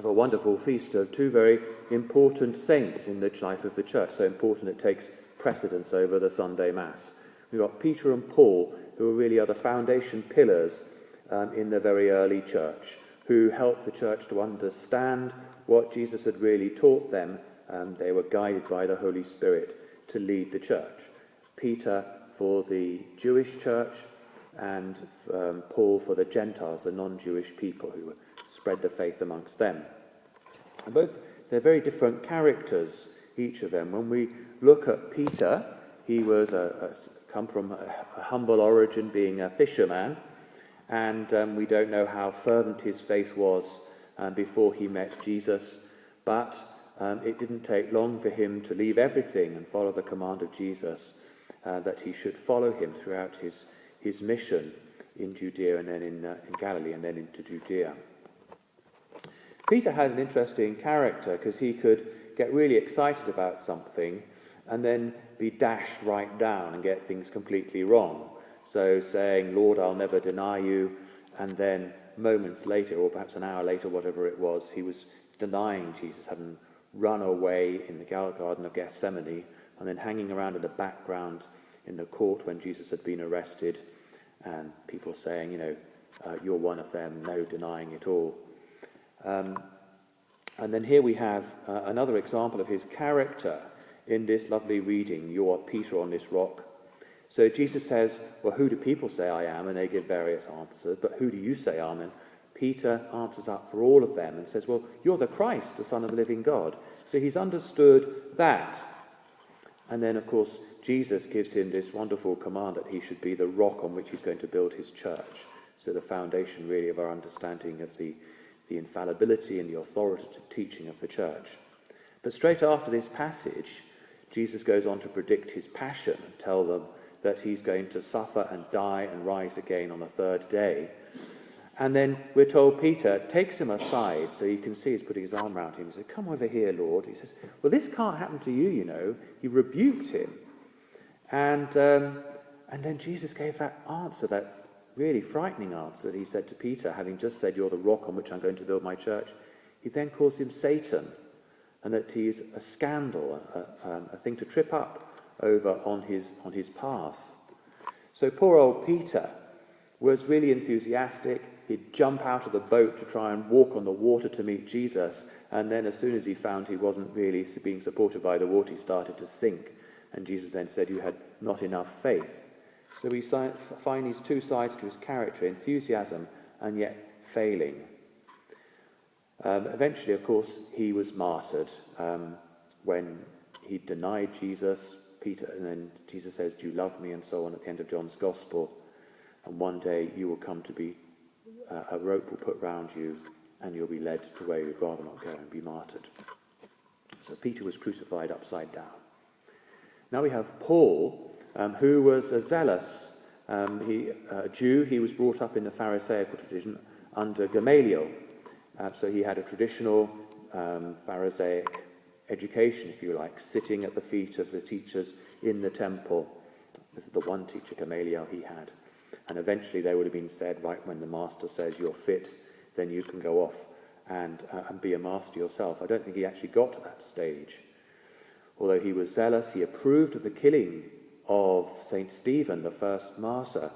have a wonderful feast of two very important saints in the life of the church, so important it takes precedence over the Sunday Mass. We've got Peter and Paul, who really are the foundation pillars in the very early church, who helped the church to understand what Jesus had really taught them. They were guided by the Holy Spirit to lead the church. Peter for the Jewish church, and Paul for the Gentiles, the non-Jewish people who spread the faith amongst them. And both, they're very different characters, each of them. When we look at Peter, he was come from a humble origin, being a fisherman, and we don't know how fervent his faith was before he met Jesus, but it didn't take long for him to leave everything and follow the command of Jesus, that he should follow him throughout his mission in Judea and then in Galilee and then into Judea. Peter had an interesting character because he could get really excited about something and then be dashed right down and get things completely wrong. So saying, "Lord, I'll never deny you," and then moments later, or perhaps an hour later, whatever it was, he was denying Jesus, having run away in the Garden of Gethsemane, and then hanging around in the background in the court when Jesus had been arrested, and people saying, "You're one of them," no denying it all. And then here we have another example of his character in this lovely reading, "You are Peter on this rock." So Jesus says, "Well, who do people say I am?" And they give various answers. "But who do you say I am?" And Peter answers up for all of them and says, "Well, you're the Christ, the Son of the living God." So he's understood that. And then, of course, Jesus gives him this wonderful command that he should be the rock on which he's going to build his church. So the foundation, really, of our understanding of the infallibility and the authoritative teaching of the church. But straight after this passage, Jesus goes on to predict his passion and tell them that he's going to suffer and die and rise again on the third day. And then we're told Peter takes him aside, so you can see he's putting his arm around him. He says, "Come over here, Lord." He says, "Well, this can't happen to you, He rebuked him. And then Jesus gave that answer, that really frightening answer that he said to Peter, having just said, "You're the rock on which I'm going to build my church." He then calls him Satan, and that he's a scandal, a thing to trip up over on his path. So poor old Peter was really enthusiastic. He'd jump out of the boat to try and walk on the water to meet Jesus, and then as soon as he found he wasn't really being supported by the water, he started to sink. And Jesus then said, "You had not enough faith." So we find these two sides to his character, enthusiasm and yet failing. Eventually, of course, he was martyred when he denied Jesus. Peter, and then Jesus says, "Do you love me?" and so on at the end of John's Gospel. And one day you will come to be, a rope will put round you and you'll be led to where you'd rather not go and be martyred. So Peter was crucified upside down. Now we have Paul, who was a zealous a Jew. He was brought up in the Pharisaical tradition under Gamaliel. So he had a traditional Pharisaic education, if you like, sitting at the feet of the teachers in the temple, the one teacher, Gamaliel, he had. And eventually they would have been said, right when the master says you're fit, then you can go off and be a master yourself. I don't think he actually got to that stage. Although he was zealous, he approved of the killing of St. Stephen, the first martyr.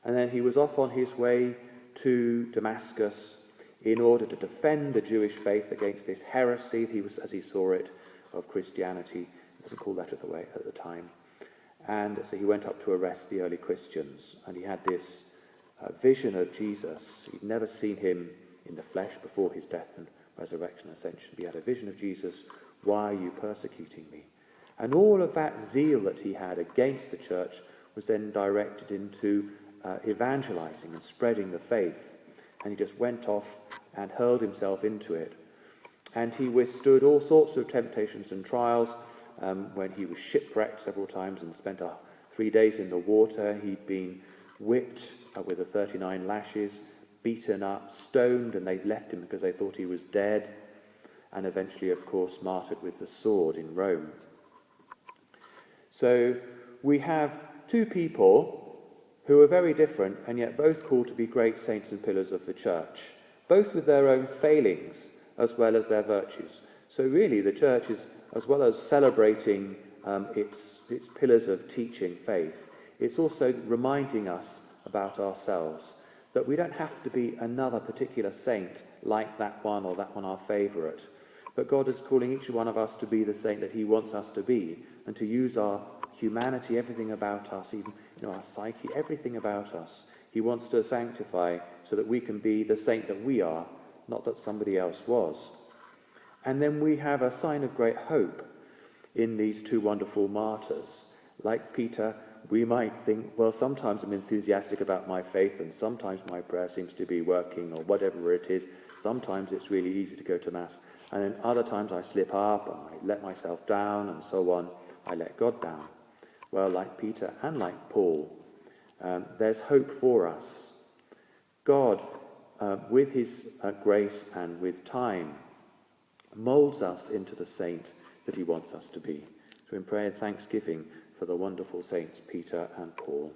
And then he was off on his way to Damascus in order to defend the Jewish faith against this heresy, he was, as he saw it, of Christianity. He wasn't called that at the time. And so he went up to arrest the early Christians. And he had this vision of Jesus. He'd never seen him in the flesh before his death and resurrection and ascension. He had a vision of Jesus. "Why are you persecuting me?" And all of that zeal that he had against the church was then directed into evangelizing and spreading the faith. And he just went off and hurled himself into it. And he withstood all sorts of temptations and trials. When he was shipwrecked several times and spent 3 days in the water, he'd been whipped with the 39 lashes, beaten up, stoned, and they left him because they thought he was dead. And eventually, of course, martyred with the sword in Rome. So we have two people who are very different and yet both called to be great saints and pillars of the church, both with their own failings as well as their virtues. So really the church is, as well as celebrating its pillars of teaching faith, it's also reminding us about ourselves, that we don't have to be another particular saint like that one or that one our favourite. But God is calling each one of us to be the saint that he wants us to be, and to use our humanity, everything about us, even our psyche, everything about us. He wants to sanctify so that we can be the saint that we are, not that somebody else was. And then we have a sign of great hope in these two wonderful martyrs. Like Peter, we might think, well, sometimes I'm enthusiastic about my faith, and sometimes my prayer seems to be working, or whatever it is. Sometimes it's really easy to go to Mass. And then other times I slip up, and I let myself down, and so on. I let God down. Well, like Peter and like Paul, there's hope for us. God, with his grace and with time, moulds us into the saint that he wants us to be. So in prayer and thanksgiving for the wonderful saints Peter and Paul.